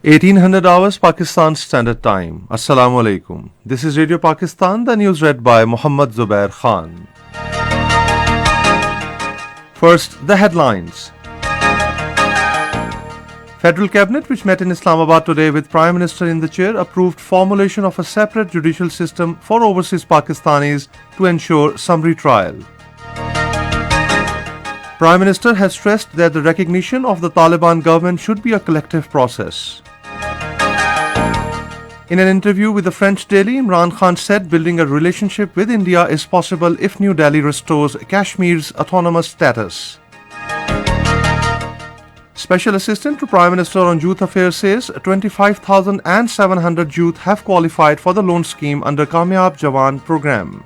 1800 hours Pakistan Standard Time. Assalamu alaikum. This is Radio Pakistan, the news read by Muhammad Zubair Khan. First, the headlines. Federal Cabinet, which met in Islamabad today with Prime Minister in the chair, approved formulation of a separate judicial system for overseas Pakistanis to ensure summary trial. Prime Minister has stressed that the recognition of the Taliban government should be a collective process. In an interview with the French daily, Imran Khan said building a relationship with India is possible if New Delhi restores Kashmir's autonomous status. Special Assistant to Prime Minister on Youth Affairs says 25,700 youth have qualified for the loan scheme under Kamyab Jawan program.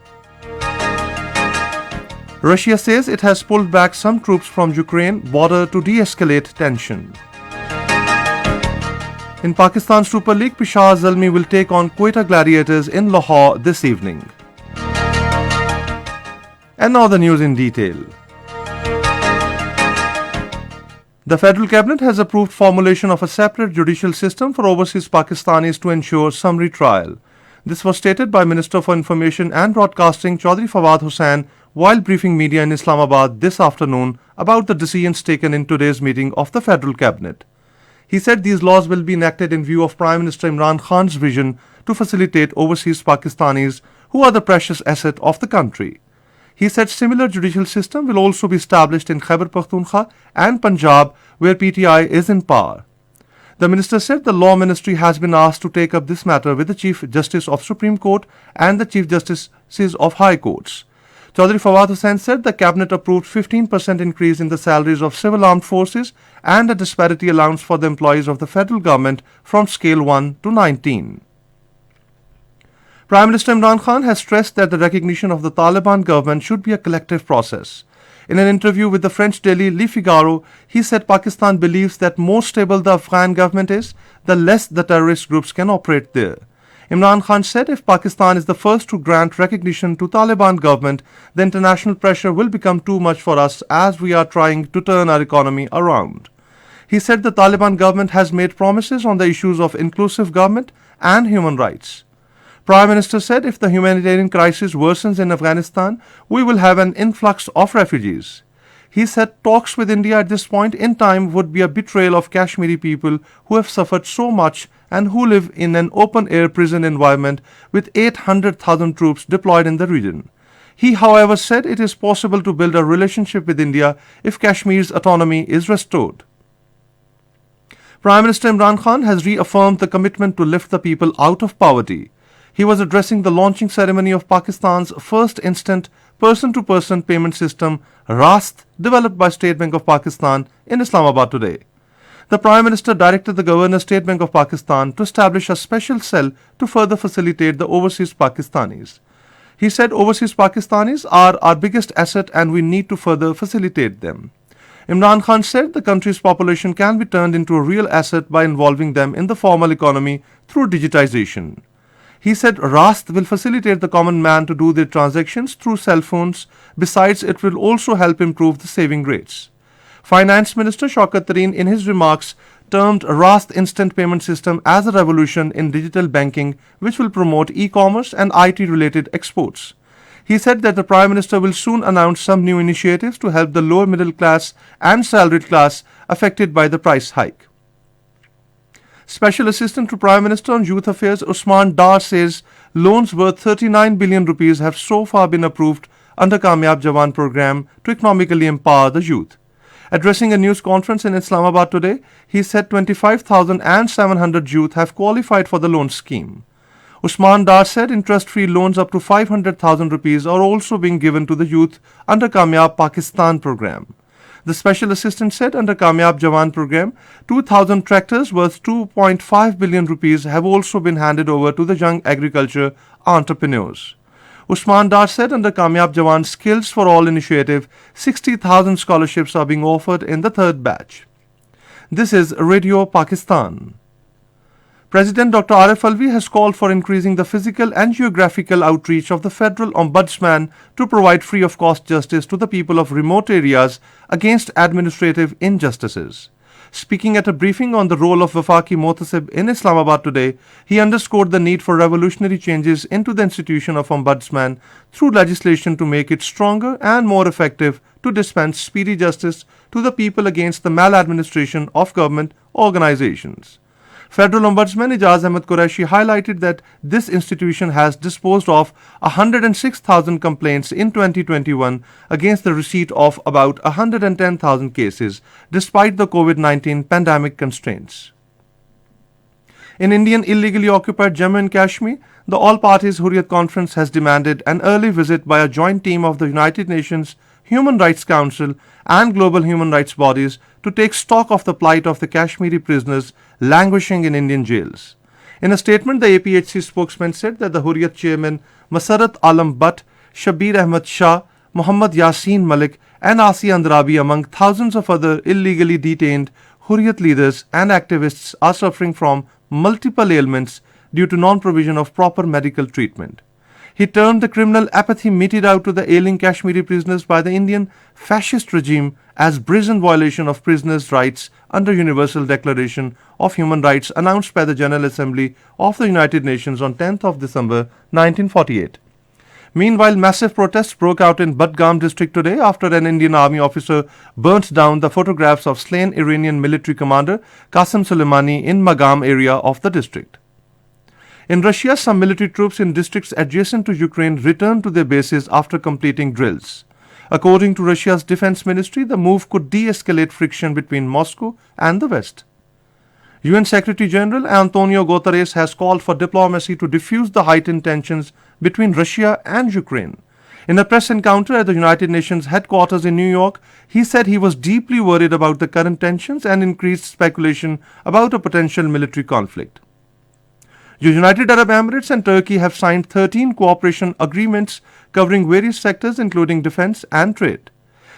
Russia says it has pulled back some troops from Ukraine border to de-escalate tension. In Pakistan Super League, Peshawar Zalmi will take on Quetta Gladiators in Lahore this evening. And now the news in detail. The Federal Cabinet has approved formulation of a separate judicial system for overseas Pakistanis to ensure summary trial. This was stated by Minister for Information and Broadcasting Chaudhry Fawad Hussain while briefing media in Islamabad this afternoon about the decisions taken in today's meeting of the Federal Cabinet. He said these laws will be enacted in view of Prime Minister Imran Khan's vision to facilitate overseas Pakistanis who are the precious asset of the country. He said similar judicial system will also be established in Khyber Pakhtunkhwa and Punjab, where PTI is in power. The minister said the Law Ministry has been asked to take up this matter with the Chief Justice of Supreme Court and the Chief Justices of High Courts. Chaudhry Fawad Hussain said the Cabinet approved 15% increase in the salaries of civil armed forces and a disparity allowance for the employees of the federal government from scale 1 to 19. Prime Minister Imran Khan has stressed that the recognition of the Taliban government should be a collective process. In an interview with the French daily Le Figaro, he said Pakistan believes that more stable the Afghan government is, the less the terrorist groups can operate there. Imran Khan said if Pakistan is the first to grant recognition to Taliban government, the international pressure will become too much for us as we are trying to turn our economy around. He said the Taliban government has made promises on the issues of inclusive government and human rights. Prime Minister said if the humanitarian crisis worsens in Afghanistan, we will have an influx of refugees. He said talks with India at this point in time would be a betrayal of Kashmiri people who have suffered so much and who live in an open-air prison environment with 800,000 troops deployed in the region. He, however, said it is possible to build a relationship with India if Kashmir's autonomy is restored. Prime Minister Imran Khan has reaffirmed the commitment to lift the people out of poverty. He was addressing the launching ceremony of Pakistan's first instant person-to-person payment system, Rast, developed by State Bank of Pakistan in Islamabad today. The Prime Minister directed the Governor State Bank of Pakistan to establish a special cell to further facilitate the overseas Pakistanis. He said overseas Pakistanis are our biggest asset and we need to further facilitate them. Imran Khan said the country's population can be turned into a real asset by involving them in the formal economy through digitization. He said Rast will facilitate the common man to do their transactions through cell phones. Besides, it will also help improve the saving rates. Finance Minister Shaukat Tareen in his remarks termed Rast instant payment system as a revolution in digital banking which will promote e-commerce and IT-related exports. He said that the Prime Minister will soon announce some new initiatives to help the lower middle class and salaried class affected by the price hike. Special Assistant to Prime Minister on Youth Affairs Usman Dar says loans worth 39 billion rupees have so far been approved under Kamyab Jawan program to economically empower the youth. Addressing a news conference in Islamabad today, he said 25,700 youth have qualified for the loan scheme. Usman Dar said interest-free loans up to 500,000 rupees are also being given to the youth under Kamyab Pakistan program. The Special Assistant said under Kamyab Jawan program, 2,000 tractors worth 2.5 billion rupees have also been handed over to the young agriculture entrepreneurs. Usman Dar said under Kamyab Jawan Skills for All initiative, 60,000 scholarships are being offered in the third batch. This is Radio Pakistan. President Dr. Arif Alvi has called for increasing the physical and geographical outreach of the Federal Ombudsman to provide free of cost justice to the people of remote areas against administrative injustices. Speaking at a briefing on the role of Wafaki Mohtasib in Islamabad today, he underscored the need for revolutionary changes into the institution of Ombudsman through legislation to make it stronger and more effective to dispense speedy justice to the people against the maladministration of government organizations. Federal Ombudsman Ijaz Ahmed Qureshi highlighted that this institution has disposed of 106,000 complaints in 2021 against the receipt of about 110,000 cases, despite the COVID-19 pandemic constraints. In Indian illegally occupied Jammu and Kashmir, the All Parties Hurriyat Conference has demanded an early visit by a joint team of the United Nations Human Rights Council and global human rights bodies to take stock of the plight of the Kashmiri prisoners languishing in Indian jails. In a statement, the APHC spokesman said that the Hurriyat chairman Masarat Alam Butt, Shabir Ahmad Shah, Muhammad Yasin Malik, and Asi Andrabi, among thousands of other illegally detained Hurriyat leaders and activists, are suffering from multiple ailments due to non-provision of proper medical treatment. He termed the criminal apathy meted out to the ailing Kashmiri prisoners by the Indian fascist regime as brazen violation of prisoners' rights under Universal Declaration of Human Rights announced by the General Assembly of the United Nations on 10th of December 1948. Meanwhile, massive protests broke out in Budgam district today after an Indian army officer burnt down the photographs of slain Iranian military commander Qasem Soleimani in Magam area of the district. In Russia, some military troops in districts adjacent to Ukraine returned to their bases after completing drills. According to Russia's defense ministry, the move could de-escalate friction between Moscow and the West. UN Secretary General Antonio Guterres has called for diplomacy to diffuse the heightened tensions between Russia and Ukraine. In a press encounter at the United Nations headquarters in New York, he said he was deeply worried about the current tensions and increased speculation about a potential military conflict. The United Arab Emirates and Turkey have signed 13 cooperation agreements covering various sectors including defense and trade.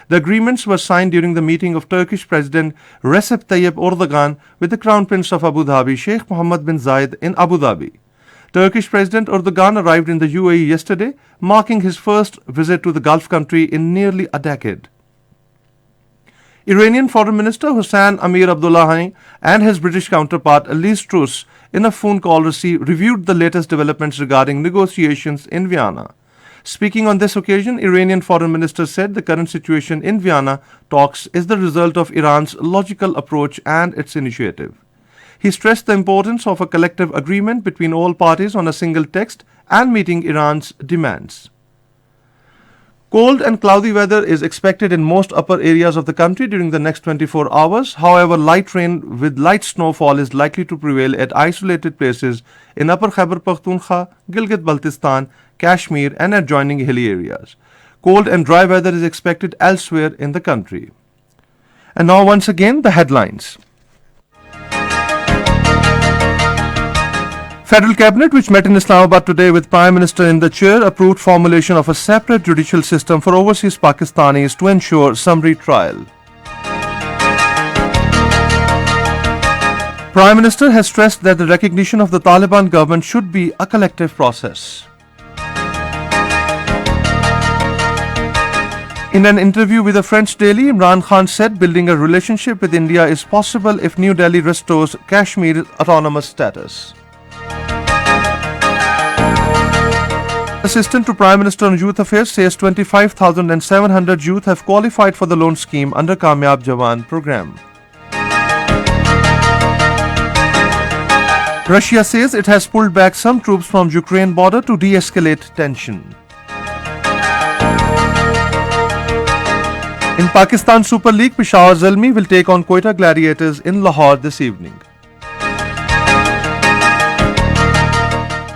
The agreements were signed during the meeting of Turkish President Recep Tayyip Erdogan with the Crown Prince of Abu Dhabi, Sheikh Mohammed bin Zayed, in Abu Dhabi. Turkish President Erdogan arrived in the UAE yesterday, marking his first visit to the Gulf country in nearly a decade. Iranian Foreign Minister Hossein Amir Abdullahian and his British counterpart Liz Truss, in a phone call reviewed the latest developments regarding negotiations in Vienna. Speaking on this occasion, Iranian Foreign Minister said the current situation in Vienna talks is the result of Iran's logical approach and its initiative. He stressed the importance of a collective agreement between all parties on a single text and meeting Iran's demands. Cold and cloudy weather is expected in most upper areas of the country during the next 24 hours. However, light rain with light snowfall is likely to prevail at isolated places in Upper Khyber Pakhtunkhwa, Gilgit-Baltistan, Kashmir and adjoining hilly areas. Cold and dry weather is expected elsewhere in the country. And now once again the headlines. Federal Cabinet, which met in Islamabad today with Prime Minister in the chair, approved formulation of a separate judicial system for overseas Pakistanis to ensure summary trial. Prime Minister has stressed that the recognition of the Taliban government should be a collective process. In an interview with a French daily, Imran Khan said building a relationship with India is possible if New Delhi restores Kashmir's autonomous status. Assistant to Prime Minister on Youth Affairs says 25,700 youth have qualified for the loan scheme under Kamyab Jawan program. Russia says it has pulled back some troops from Ukraine border to de-escalate tension. In Pakistan Super League, Peshawar Zalmi will take on Quetta Gladiators in Lahore this evening.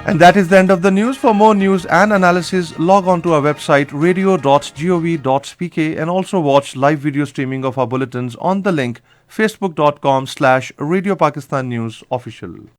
And that is the end of the news. For more news and analysis, log on to our website radio.gov.pk and also watch live video streaming of our bulletins on the link facebook.com/Radio Pakistan News Official.